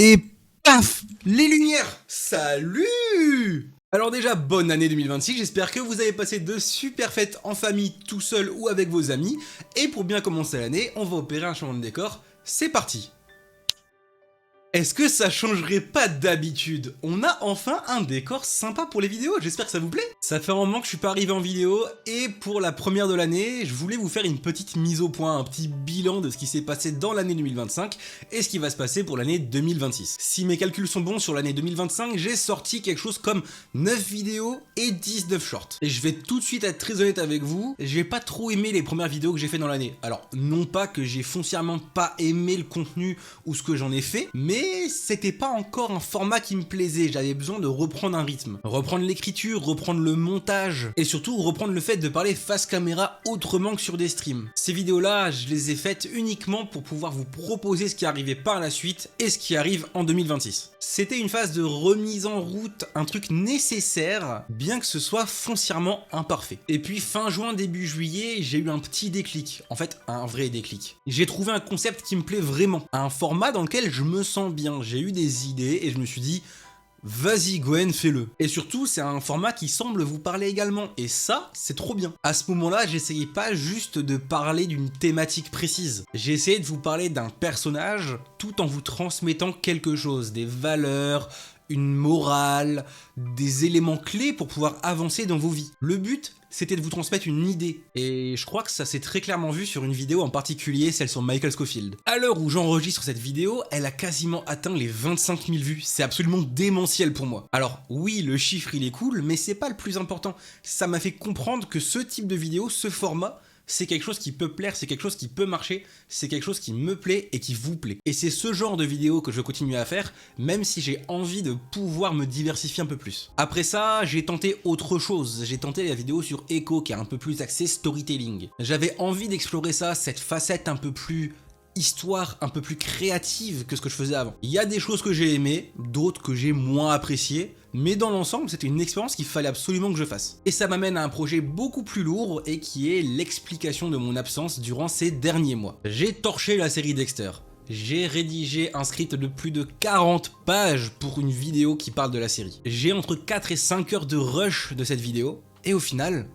Et paf, les lumières. Salut! Alors déjà, bonne année 2026, j'espère que vous avez passé de super fêtes en famille, tout seul ou avec vos amis. Et pour bien commencer l'année, on va opérer un changement de décor, c'est parti! Est-ce que ça changerait pas d'habitude? On a enfin un décor sympa pour les vidéos, j'espère que ça vous plaît. Ça fait un moment que je suis pas arrivé en vidéo, et pour la première de l'année, je voulais vous faire une petite mise au point, un petit bilan de ce qui s'est passé dans l'année 2025, et ce qui va se passer pour l'année 2026. Si mes calculs sont bons sur l'année 2025, j'ai sorti quelque chose comme 9 vidéos et 19 shorts. Et je vais tout de suite être très honnête avec vous, j'ai pas trop aimé les premières vidéos que j'ai fait dans l'année. Alors, non pas que j'ai foncièrement pas aimé le contenu ou ce que j'en ai fait, mais c'était pas encore un format qui me plaisait, j'avais besoin de reprendre un rythme. Reprendre l'écriture, reprendre le montage, et surtout reprendre le fait de parler face caméra autrement que sur des streams. Ces vidéos-là, je les ai faites uniquement pour pouvoir vous proposer ce qui arrivait par la suite et ce qui arrive en 2026. C'était une phase de remise en route, un truc nécessaire, bien que ce soit foncièrement imparfait. Et puis fin juin, début juillet, j'ai eu un petit déclic, en fait un vrai déclic. J'ai trouvé un concept qui me plaît vraiment, un format dans lequel je me sens bien. J'ai eu des idées et je me suis dit, vas-y Gwen, fais-le. Et surtout, c'est un format qui semble vous parler également, et ça, c'est trop bien. À ce moment-là, j'essayais pas juste de parler d'une thématique précise. J'ai essayé de vous parler d'un personnage, tout en vous transmettant quelque chose, des valeurs, une morale, des éléments clés pour pouvoir avancer dans vos vies. Le but, c'était de vous transmettre une idée, et je crois que ça s'est très clairement vu sur une vidéo en particulier, celle sur Michael Scofield. À l'heure où j'enregistre cette vidéo, elle a quasiment atteint les 25 000 vues, c'est absolument démentiel pour moi. Alors oui, le chiffre il est cool, mais c'est pas le plus important. Ça m'a fait comprendre que ce type de vidéo, ce format, c'est quelque chose qui peut plaire, c'est quelque chose qui peut marcher, c'est quelque chose qui me plaît et qui vous plaît. Et c'est ce genre de vidéo que je veux continuer à faire, même si j'ai envie de pouvoir me diversifier un peu plus. Après ça, j'ai tenté autre chose, j'ai tenté la vidéo sur Echo qui est un peu plus axée storytelling. J'avais envie d'explorer ça, cette facette un peu plus histoire, un peu plus créative que ce que je faisais avant. Il y a des choses que j'ai aimées, d'autres que j'ai moins appréciées, mais dans l'ensemble, c'était une expérience qu'il fallait absolument que je fasse. Et ça m'amène à un projet beaucoup plus lourd et qui est l'explication de mon absence durant ces derniers mois. J'ai torché la série Dexter. J'ai rédigé un script de plus de 40 pages pour une vidéo qui parle de la série. J'ai entre 4 et 5 heures de rush de cette vidéo, et au final,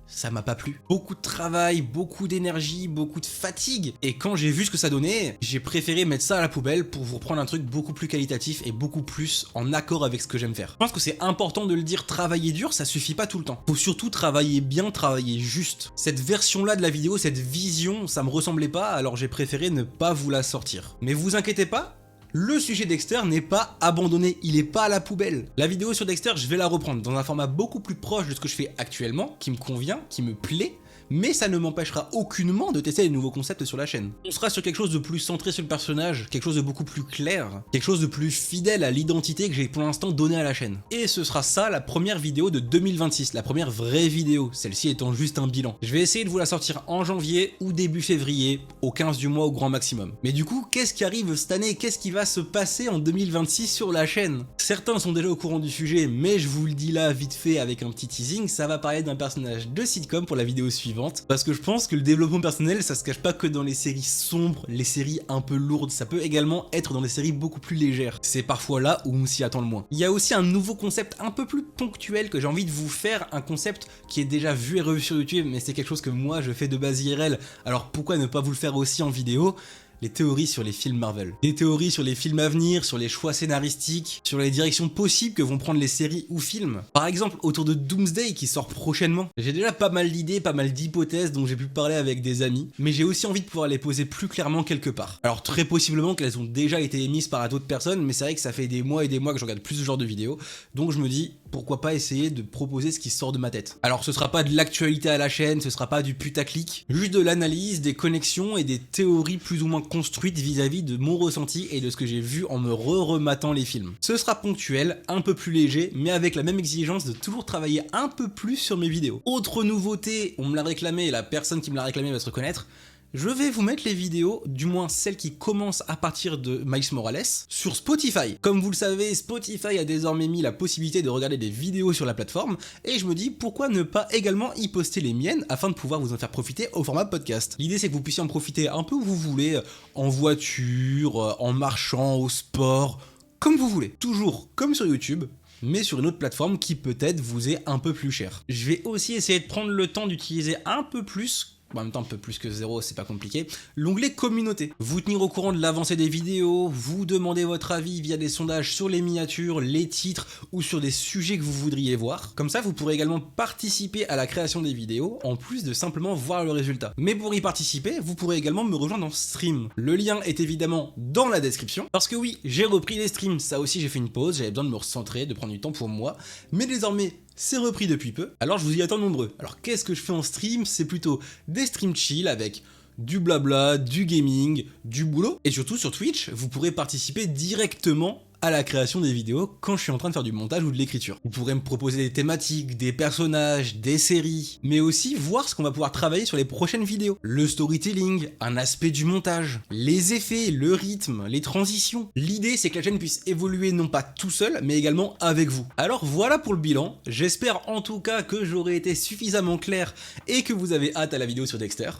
ça m'a pas plu. Beaucoup de travail, beaucoup d'énergie, beaucoup de fatigue. Et quand j'ai vu ce que ça donnait, j'ai préféré mettre ça à la poubelle pour vous reprendre un truc beaucoup plus qualitatif et beaucoup plus en accord avec ce que j'aime faire. Je pense que c'est important de le dire, travailler dur, ça suffit pas tout le temps. Faut surtout travailler bien, travailler juste. Cette version-là de la vidéo, cette vision, ça me ressemblait pas, alors j'ai préféré ne pas vous la sortir. Mais vous inquiétez pas, le sujet Dexter n'est pas abandonné, il est pas à la poubelle. La vidéo sur Dexter, je vais la reprendre dans un format beaucoup plus proche de ce que je fais actuellement, qui me convient, qui me plaît, mais ça ne m'empêchera aucunement de tester des nouveaux concepts sur la chaîne. On sera sur quelque chose de plus centré sur le personnage, quelque chose de beaucoup plus clair, quelque chose de plus fidèle à l'identité que j'ai pour l'instant donnée à la chaîne. Et ce sera ça la première vidéo de 2026, la première vraie vidéo, celle-ci étant juste un bilan. Je vais essayer de vous la sortir en janvier ou début février, au 15 du mois au grand maximum. Mais du coup, qu'est-ce qui arrive cette année? Qu'est-ce qui va se passer en 2026 sur la chaîne? Certains sont déjà au courant du sujet, mais je vous le dis là vite fait avec un petit teasing, ça va parler d'un personnage de sitcom pour la vidéo suivante. Parce que je pense que le développement personnel, ça se cache pas que dans les séries sombres, les séries un peu lourdes, ça peut également être dans des séries beaucoup plus légères. C'est parfois là où on s'y attend le moins. Il y a aussi un nouveau concept un peu plus ponctuel que j'ai envie de vous faire, un concept qui est déjà vu et revu sur YouTube, mais c'est quelque chose que moi je fais de base IRL, alors pourquoi ne pas vous le faire aussi en vidéo? Les théories sur les films Marvel. Des théories sur les films à venir, sur les choix scénaristiques, sur les directions possibles que vont prendre les séries ou films. Par exemple, autour de Doomsday qui sort prochainement. J'ai déjà pas mal d'idées, pas mal d'hypothèses dont j'ai pu parler avec des amis, mais j'ai aussi envie de pouvoir les poser plus clairement quelque part. Alors très possiblement qu'elles ont déjà été émises par d'autres personnes, mais c'est vrai que ça fait des mois et des mois que je regarde plus ce genre de vidéos, donc je me dis, pourquoi pas essayer de proposer ce qui sort de ma tête. Alors ce sera pas de l'actualité à la chaîne, ce sera pas du putaclic, juste de l'analyse, des connexions et des théories plus ou moins construite vis-à-vis de mon ressenti et de ce que j'ai vu en me rematant les films. Ce sera ponctuel, un peu plus léger, mais avec la même exigence de toujours travailler un peu plus sur mes vidéos. Autre nouveauté, on me l'a réclamé, et la personne qui me l'a réclamé va se reconnaître, je vais vous mettre les vidéos, du moins celles qui commencent à partir de Miles Morales, sur Spotify. Comme vous le savez, Spotify a désormais mis la possibilité de regarder des vidéos sur la plateforme, et je me dis pourquoi ne pas également y poster les miennes afin de pouvoir vous en faire profiter au format podcast. L'idée c'est que vous puissiez en profiter un peu où vous voulez, en voiture, en marchant, au sport, comme vous voulez. Toujours comme sur YouTube, mais sur une autre plateforme qui peut-être vous est un peu plus chère. Je vais aussi essayer de prendre le temps d'utiliser un peu plus, en même temps un peu plus que 0, c'est pas compliqué, l'onglet communauté. Vous tenir au courant de l'avancée des vidéos, vous demander votre avis via des sondages sur les miniatures, les titres ou sur des sujets que vous voudriez voir. Comme ça, vous pourrez également participer à la création des vidéos, en plus de simplement voir le résultat. Mais pour y participer, vous pourrez également me rejoindre en stream. Le lien est évidemment dans la description, parce que oui, j'ai repris les streams, ça aussi j'ai fait une pause, j'avais besoin de me recentrer, de prendre du temps pour moi, mais désormais, c'est repris depuis peu, alors je vous y attends nombreux. Alors qu'est-ce que je fais en stream? C'est plutôt des streams chill avec du blabla, du gaming, du boulot. Et surtout sur Twitch, vous pourrez participer directement à la création des vidéos quand je suis en train de faire du montage ou de l'écriture. Vous pourrez me proposer des thématiques, des personnages, des séries, mais aussi voir ce qu'on va pouvoir travailler sur les prochaines vidéos. Le storytelling, un aspect du montage, les effets, le rythme, les transitions. L'idée c'est que la chaîne puisse évoluer non pas tout seul, mais également avec vous. Alors voilà pour le bilan, j'espère en tout cas que j'aurai été suffisamment clair et que vous avez hâte à la vidéo sur Dexter.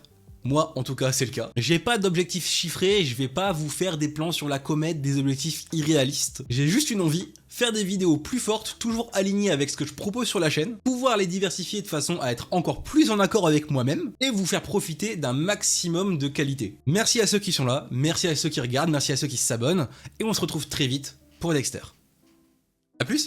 Moi, en tout cas, c'est le cas. J'ai pas d'objectifs chiffrés, je vais pas vous faire des plans sur la comète, des objectifs irréalistes. J'ai juste une envie, faire des vidéos plus fortes, toujours alignées avec ce que je propose sur la chaîne, pouvoir les diversifier de façon à être encore plus en accord avec moi-même, et vous faire profiter d'un maximum de qualité. Merci à ceux qui sont là, merci à ceux qui regardent, merci à ceux qui s'abonnent, et on se retrouve très vite pour Dexter. A plus!